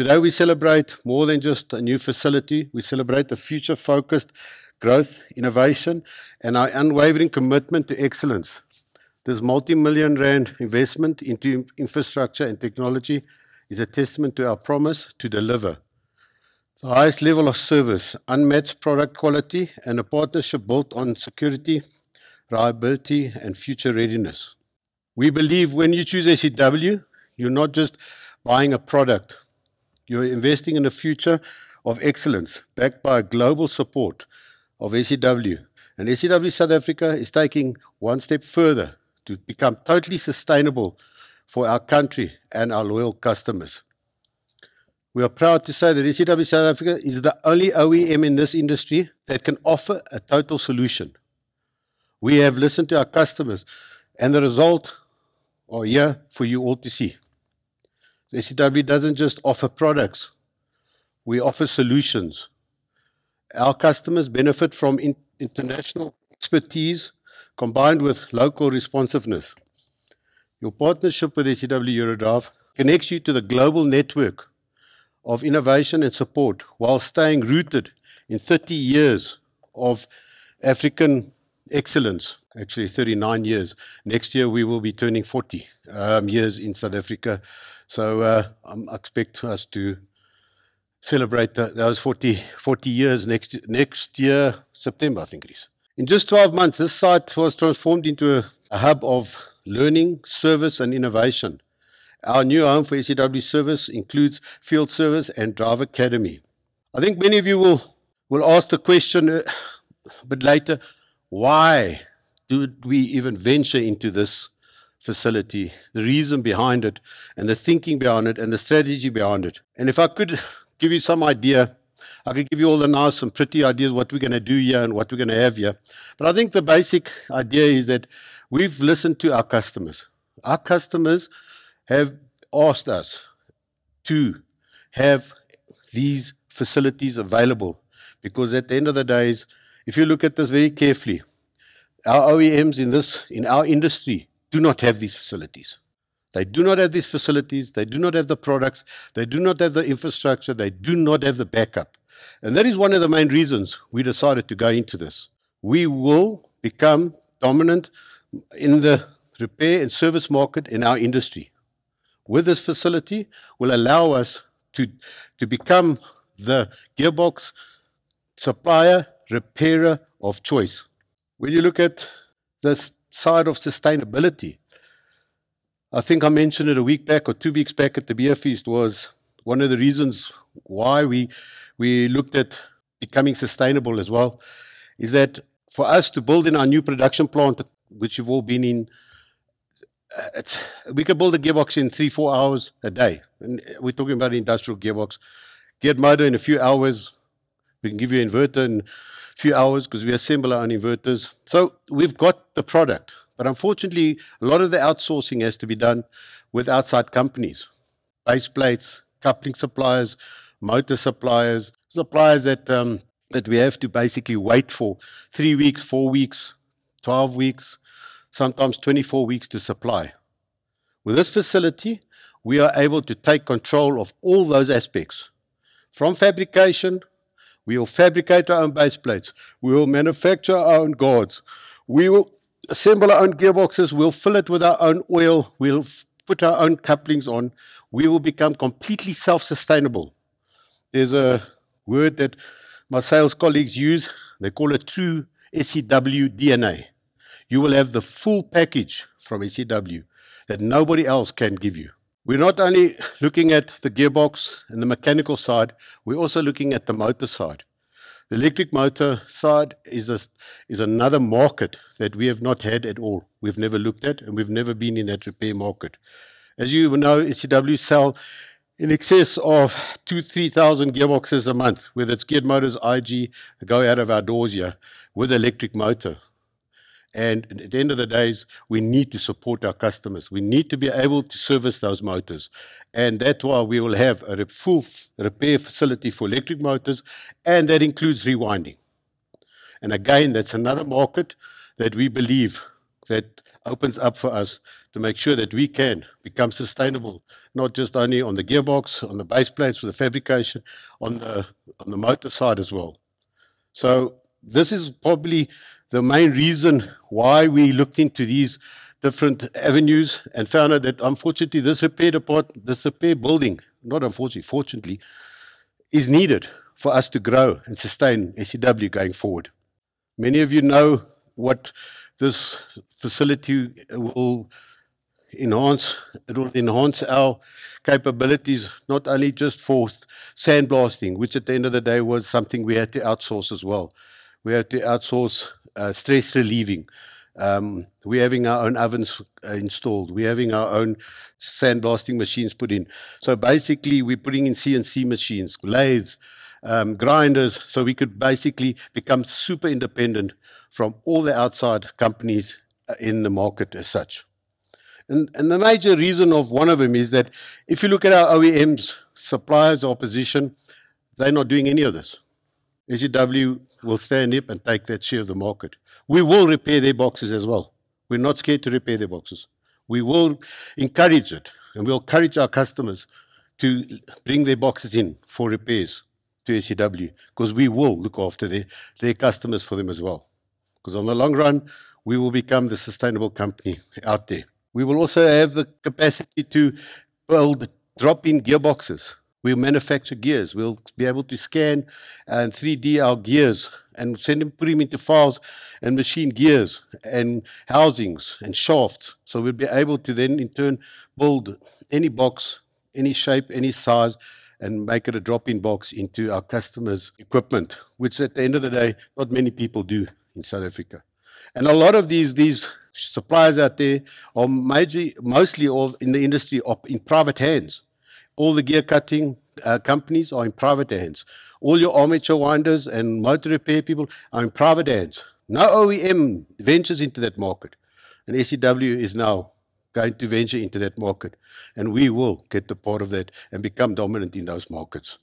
Today we celebrate more than just a new facility. We celebrate the future-focused growth, innovation, and our unwavering commitment to excellence. This multi-million rand investment into infrastructure and technology is a testament to our promise to deliver the highest level of service, unmatched product quality, and a partnership built on security, reliability, and future readiness. We believe when you choose SEW, you're not just buying a product. You're investing in a future of excellence, backed by global support of SEW. And SEW South Africa is taking one step further to become totally sustainable for our country and our loyal customers. We are proud to say that SEW South Africa is the only OEM in this industry that can offer a total solution. We have listened to our customers, and the result are here for you all to see. SEW doesn't just offer products, we offer solutions. Our customers benefit from international expertise combined with local responsiveness. Your partnership with SEW Eurodrive connects you to the global network of innovation and support while staying rooted in 30 years of African excellence. Actually 39 years. Next year we will be turning 40 years in South Africa. So I expect us to celebrate those 40 years next year, September, I think it is. In just 12 months, this site was transformed into a hub of learning, service, and innovation. Our new home for SEW service includes field service and drive academy. I think many of you will ask the question a bit later, why did we even venture into this facility, the reason behind it, and the thinking behind it, and the strategy behind it. And if I could give you some idea, I could give you all the nice and pretty ideas what we're going to do here and what we're going to have here. But I think the basic idea is that we've listened to our customers. Our customers have asked us to have these facilities available because at the end of the day, if you look at this very carefully, our OEMs in our industry do not have these facilities. They do not have these facilities. They do not have the products. They do not have the infrastructure. They do not have the backup. And that is one of the main reasons we decided to go into this. We will become dominant in the repair and service market in our industry. With this facility will allow us to become the gearbox supplier, repairer of choice. When you look at the side of sustainability, I think I mentioned it a week back or 2 weeks back at the Beer Feast was one of the reasons why we looked at becoming sustainable as well, is that for us to build in our new production plant, which you've all been in, we could build a gearbox in 3-4 hours a day. And we're talking about an industrial gearbox. Geared motor in a few hours. We can give you an inverter in a few hours because we assemble our own inverters. So we've got the product. But unfortunately, a lot of the outsourcing has to be done with outside companies. Base plates, coupling suppliers, motor suppliers, suppliers that we have to basically wait for 3 weeks, 4 weeks, 12 weeks, sometimes 24 weeks to supply. With this facility, we are able to take control of all those aspects. From fabrication, we will fabricate our own base plates. We will manufacture our own guards. We will assemble our own gearboxes. We'll fill it with our own oil. We'll put our own couplings on. We will become completely self-sustainable. There's a word that my sales colleagues use. They call it true SEW DNA. You will have the full package from SEW that nobody else can give you. We're not only looking at the gearbox and the mechanical side, we're also looking at the motor side. The electric motor side is another market that we have not had at all. We've never looked at, and we've never been in that repair market. As you know, SEW sell in excess of 2,000-3,000 gearboxes a month, whether it's geared motors, IG, go out of our doors here with electric motor. And at the end of the day, we need to support our customers. We need to be able to service those motors. And that's why we will have a full repair facility for electric motors, and that includes rewinding. And again, that's another market that we believe that opens up for us to make sure that we can become sustainable not just only on the gearbox, on the base plates with the fabrication, on the motor side as well. So this is probably the main reason why we looked into these different avenues and found out that unfortunately this repair building, not unfortunately, fortunately, is needed for us to grow and sustain SEW going forward. Many of you know what this facility will enhance. It will enhance our capabilities, not only just for sandblasting, which at the end of the day was something we had to outsource as well. We had to outsource stress relieving. We're having our own ovens installed. We're having our own sandblasting machines put in. So basically, we're putting in CNC machines, lathes, grinders, so we could basically become super independent from all the outside companies in the market as such. And the major reason of one of them is that if you look at our OEMs, suppliers, opposition, they're not doing any of this. SEW will stand up and take that share of the market. We will repair their boxes as well. We're not scared to repair their boxes. We will encourage it, and we'll encourage our customers to bring their boxes in for repairs to SEW, because we will look after their customers for them as well. Because on the long run, we will become the sustainable company out there. We will also have the capacity to build drop-in gearboxes. We'll manufacture gears. We'll be able to scan and 3D our gears and put them into files and machine gears and housings and shafts. So we'll be able to then in turn build any box, any shape, any size, and make it a drop-in box into our customers' equipment, which at the end of the day, not many people do in South Africa. And a lot of these suppliers out there are mostly all in the industry in private hands. All the gear cutting companies are in private hands. All your armature winders and motor repair people are in private hands. No OEM ventures into that market. And SEW is now going to venture into that market. And we will get a part of that and become dominant in those markets.